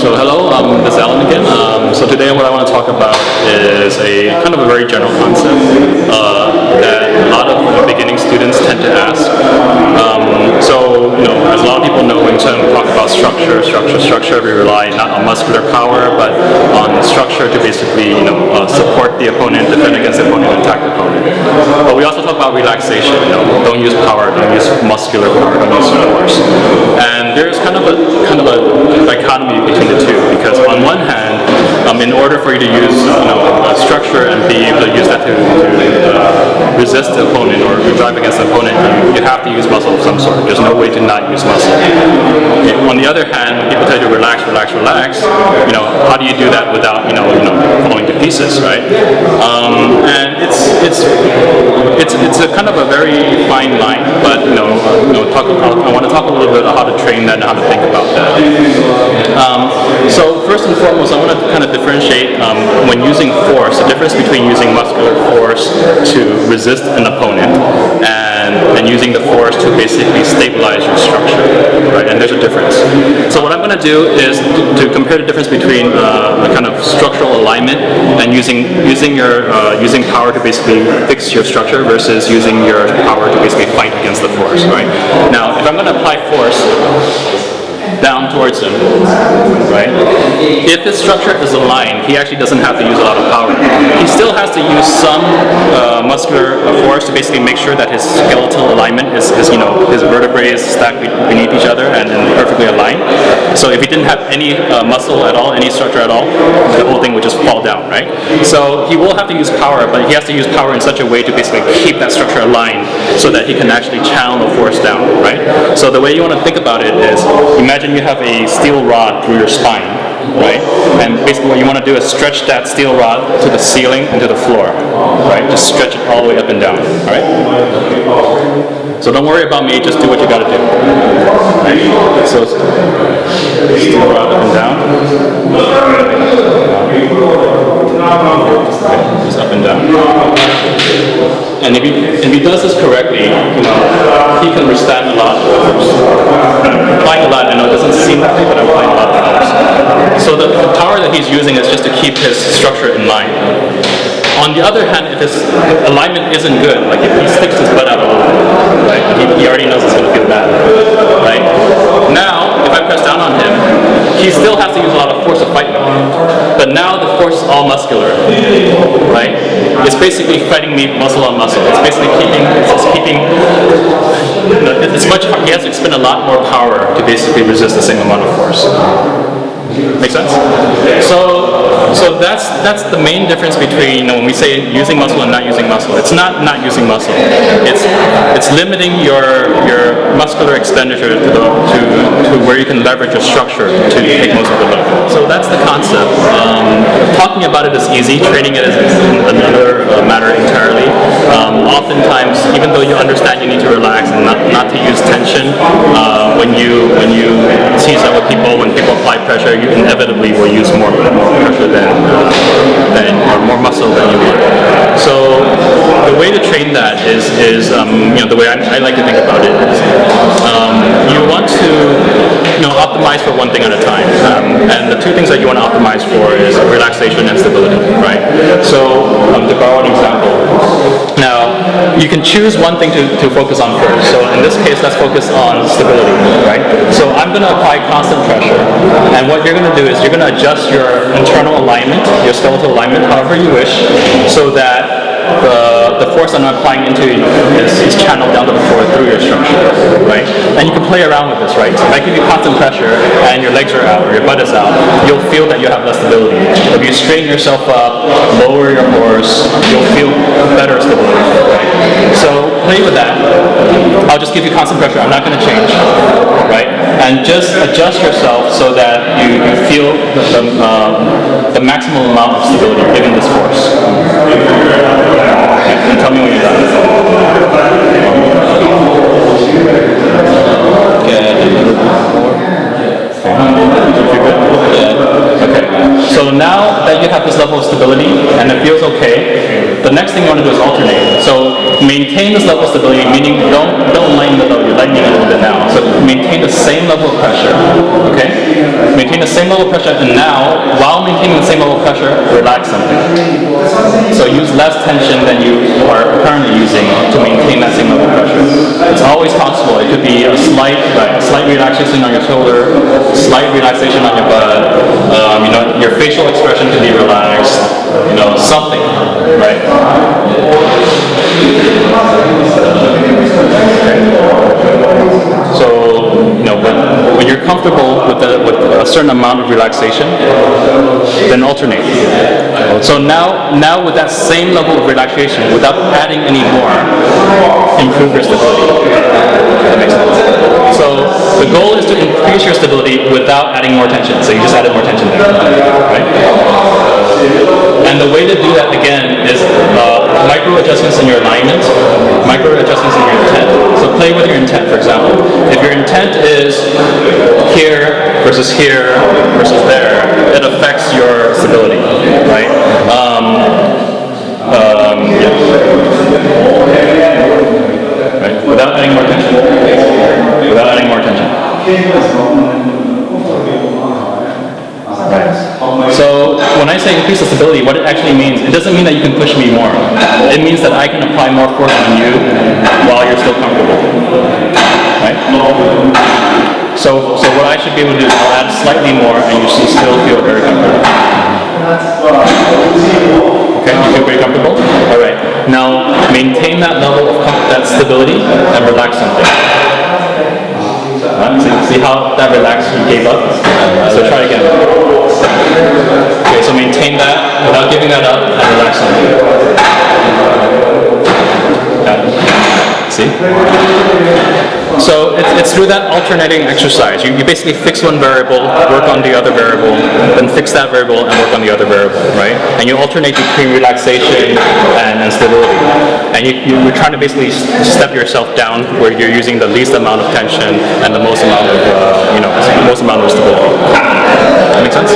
So hello, this is Alan again. So today what I want to talk about is a kind of a very general concept that a lot of beginning students tend to ask. So as a lot of people know, when we talk about structure, we rely not on muscular power, but on structure to basically support the opponent, defend against the opponent, attack the opponent. But we also talk about relaxation. Don't use power, don't use muscular power, don't use force. And there's kind of a dichotomy between the two, because on one hand, in order for you to use structure and be able to use that to resist the opponent or drive against the opponent, you have to use muscle of some sort. There's no way to not use muscle. On the other hand, when people tell you to relax, how do you do that without falling to pieces, right? And it's a kind of a very fine line, but I want to talk a little bit about how to train that and how to think about that. So first and foremost, I want to kind of differentiate when using force, the difference between using muscular force to resist an opponent and using the force to basically stabilize your structure, right? And there's a difference. So what I'm going to do is to compare the difference between the kind of structural alignment and using power to basically fix your structure versus using your power to basically fight against the force, right? Now, if I'm going to apply force down towards him, right? If his structure is aligned, he actually doesn't have to use a lot of power. He still has to use some muscular force to basically make sure that his skeletal alignment is his vertebrae is stacked beneath each other and perfectly aligned. So if he didn't have any muscle at all, any structure at all, the whole thing would just fall down, right? So he will have to use power, but he has to use power in such a way to basically keep that structure aligned so that he can actually channel the force down, right? So the way you want to think about it is, imagine you have a steel rod through your spine, right? And basically what you want to do is stretch that steel rod to the ceiling and to the floor, right? Just stretch it all the way up and down, all right? So don't worry about me, just do what you got to do. Right? So steel rod up and down. Just up and down. And if he does this correctly, he can withstand a lot of force. Applying a lot, I know it doesn't seem that way, but I'm applying a lot of force. So the power that he's using is just to keep his structure in line. On the other hand, if his alignment isn't good, like if he sticks his butt out a little bit, right, he already knows it's going to feel bad, right? Now, if I press down on him, he still has to use a lot of force to fight me. But now the force is all muscular, right? It's basically fighting me muscle on muscle. It's basically it's much hard. He has to expend a lot more power to basically resist the same amount of force. Make sense? So that's the main difference between when we say using muscle and not using muscle. It's not using muscle. It's limiting your muscular expenditure to where you can leverage your structure to take most of the load. So that's the concept. Talking about it is easy. Training it is another matter entirely. Oftentimes, even though you understand you need to relax and not to use tension, when you tease that with people, when people apply pressure, you inevitably will use more pressure or more muscle than you want. So the way to train that is the way I like to think about it is you want to optimize for one thing at a time, and the two things that you want to optimize for is relaxation and stability, right? So to borrow an example, now you can choose one thing to focus on first. So in this case, let's focus on stability, right? So I'm going to apply constant pressure, and what you're going to do is you're going to adjust your internal alignment, your skeletal alignment, however you wish, so that the force that I'm applying into is channeled down to the floor through your structure, right? And you can play around with this, right? So if I give you constant pressure and your legs are out or your butt is out, you'll feel that you have less stability. If you straighten yourself up, lower your horse, you'll feel better stability, right? So play with that. I'll just give you constant pressure. I'm not going to change, right? And just adjust yourself so that you feel the maximum amount of stability given this force. And tell me when you're done. Okay. So now that you have this level of stability and it feels okay, the next thing you want to do is alternate. So maintain this level of stability, meaning don't lighten the load. You're lightening a little bit now. So maintain the same level of pressure. Okay? Maintain the same level of pressure, and now, while maintaining the same level of pressure, relax something. So use less tension than you are currently using to maintain that same level of pressure. It's always possible. It could be a slight relaxation on your shoulder, slight relaxation on your butt. Your facial expression could be relaxed. Something, right? So, when you're comfortable with a certain amount of relaxation, then alternate. So now with that same level of relaxation, without adding any more, improve your stability. That makes sense. So the goal is to increase your stability without adding more tension. So you just added more tension there, right? And the way to do that again is micro adjustments in your alignment, micro adjustments in your intent. So play with your intent, for example. If your intent is here versus there, it affects your stability, right? Right? Without adding more tension. Without adding more tension. Right. So when I say increase the stability, what it actually means, it doesn't mean that you can push me more. It means that I can apply more force on you while you're still comfortable. Right? So what I should be able to do is I'll add slightly more and you should still feel very comfortable. Okay, you feel pretty comfortable? Alright. Now maintain that level of that stability and relax something. See how that relaxed you gave up? So try again. Okay, so maintain that without giving that up and relax something. See? So it's through that alternating exercise. You basically fix one variable, work on the other variable, then fix that variable and work on the other variable, right? And you alternate between relaxation and stability. And you're trying to basically step yourself down where you're using the least amount of tension and the most amount of, most amount of stability. That makes sense?